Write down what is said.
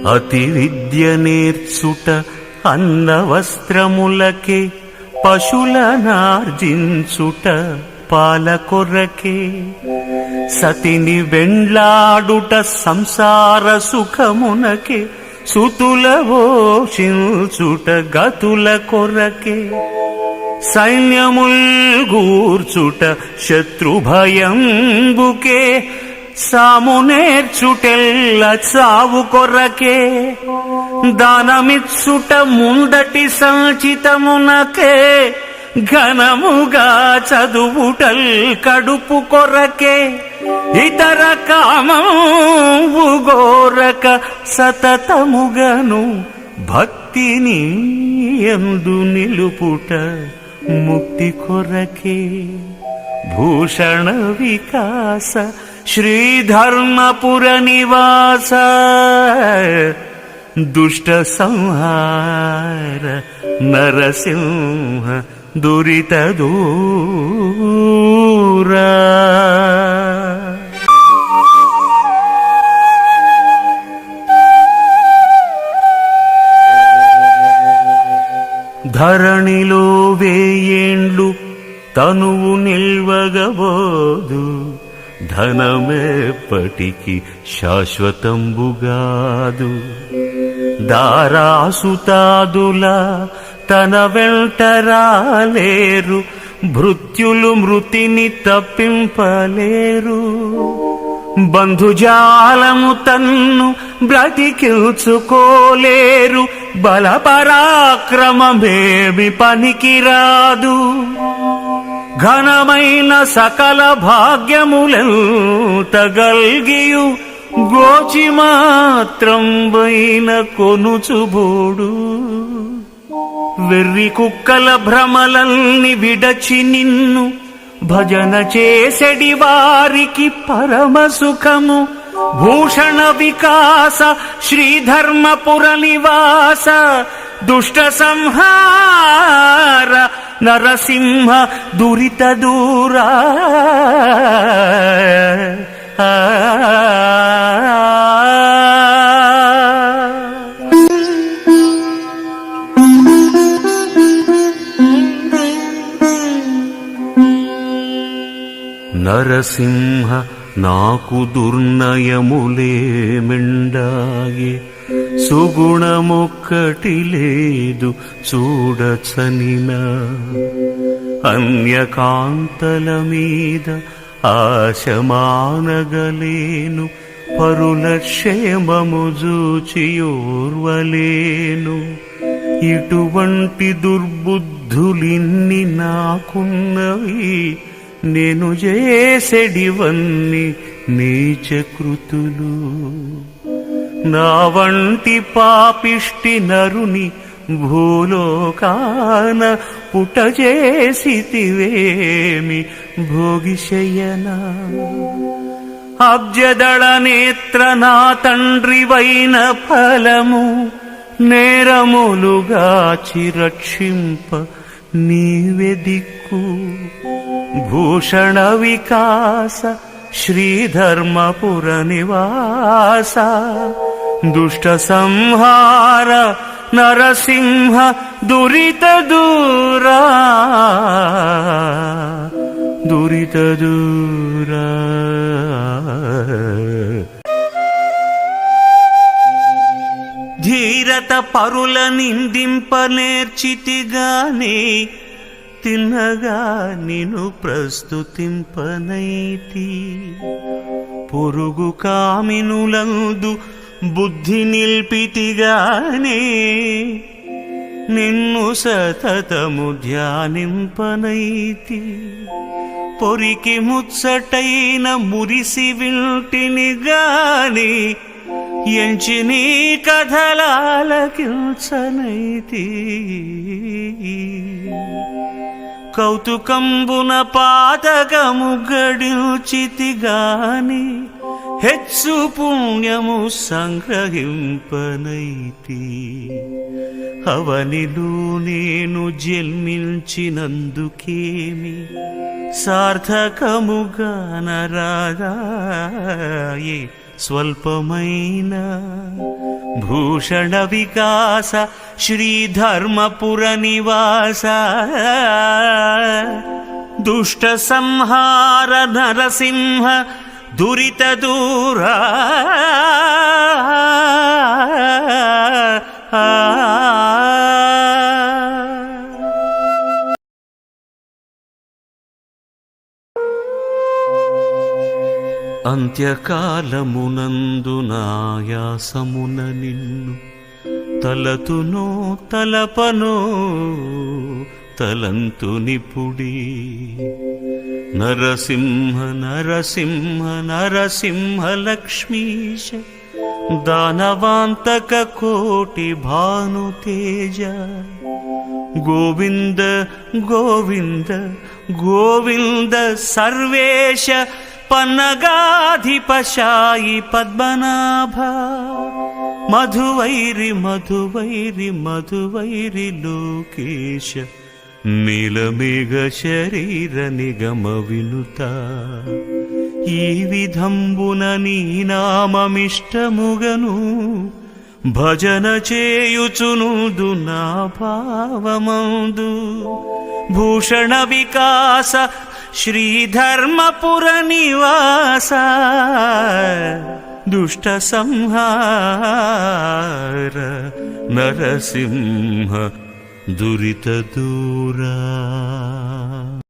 అతి విద్య నేర్చుట అన్న వస్త్రములకే, పశులనార్జించుట పాల కొరకే. సతిని వెండ్లాడుట సంసార సుఖమునకే, సుతుల పోషించుట గతుల కొరకే. సైన్యముల్ గూర్చుట శత్రుభయంబుకే, సామునేర్చుటెల్ల చావు కొరకే. దానమిచ్చుట ముందటి సంచితమునకే, ఘనముగా చదువుటల్ కడుపు కొరకే. ఇతర కామము గోరక సతతముగను, భక్తిని యందు నిలుపుట ముక్తి కొరకే. భూషణ వికాస శ్రీధర్మపుర నివాస, దుష్ట సంహార నరసింహ దురిత దూరా. ధరణిలో వేయేండ్లు తనువు నిల్వగబోదు, ధనమెప్పటికి శాశ్వతంబుగాదు. దారాసుతాదుల తన వెంటరాలేరు, భృత్యులు మృతిని తప్పింపలేరు. బంధుజాలము తన్ను బ్రతికించుకోలేరు, బలపరాక్రమమేమి పనికిరాదు. ఘనమైన సకల భాగ్యములెంత గల్గియు, గోచి మాత్రం వైన కొనుచుబోడు. వెర్రి కుక్కల భ్రమలల్ని విడచి నిన్ను భజన చేసెడి వారికి పరమ సుఖము. భూషణ వికాస శ్రీధర్మపుర నివాస, దుష్ట సంహార నరసింహ దురిత దూరా. నరసింహ నాకు దుర్నయములేమెండాయే, సుగుణమొక్కటి లేదు చూడచనినా. అన్యకాంతల మీద ఆశమానగలేను, పరుల క్షేమము జూచియోర్వలేను. ఇటువంటి దుర్బుద్ధులిన్ని నాకున్నవి, నేను చేసెడివన్నీ నీచకృతులు. నా వంటి పాపిష్టి నరుని భూలోకాన పుటచేసితివేమి భోగిశయనా. అబ్జదళ నేత్ర నా తండ్రివైన ఫలము, నేరములుగాచి రక్షింప నీవే దిక్కు. భూషణ వికాస శ్రీధర్మపుర నివాస, దుష్ట సంహార నరసింహ దురిత దూరా. దురిత దూరా. ధీరత పరుల నిందింప నేర్చితిగానే, తిన్నగా నిను ప్రస్తుతింపనైతి. పొరుగు కామినులందు బుద్ధి నిల్పితిగానే, నిన్ను సతతము ధ్యానింపనైతి. పొరికి ముచ్చటైన మురిసి వింటిని గాని, ఎంచి నీ కథలాలకించనైతి. కౌతుకంబున పాతకము గడిచితిగాని, హెచ్చు పుణ్యము సంగ్రహింపనైతి. అవనిలో నేను జన్మించినందుకేమి సార్థకముగా నరాదాయే. స్వల్పమైన భూషణ వికాస శ్రీధర్మపుర నివాస దుష్ట సంహార నరసింహ దురిత దూరా అంత్యకాలమునందు నాయాసమున నిన్ను తలతునో తలపనో తలంతునిపుడి నరసింహ నరసింహ నరసింహ లక్ష్మీశ దానవాంతక కోటి భానుతేజ గోవింద గోవింద గోవింద సర్వేశ పన్నగాధిపశాయి పద్మనాభ మధువైరి మధువైరి మధువైరి లోకేశ నీలమేఘ శరీర నిగమ వినుత ఈ విధంబున నీ నామమిష్టముగను భజన చేయుచునుదు నా భావమందు భూషణ వికాస శ్రీధర్మపుర నివాస దుష్ట సంహార నరసింహ దురిత దూరా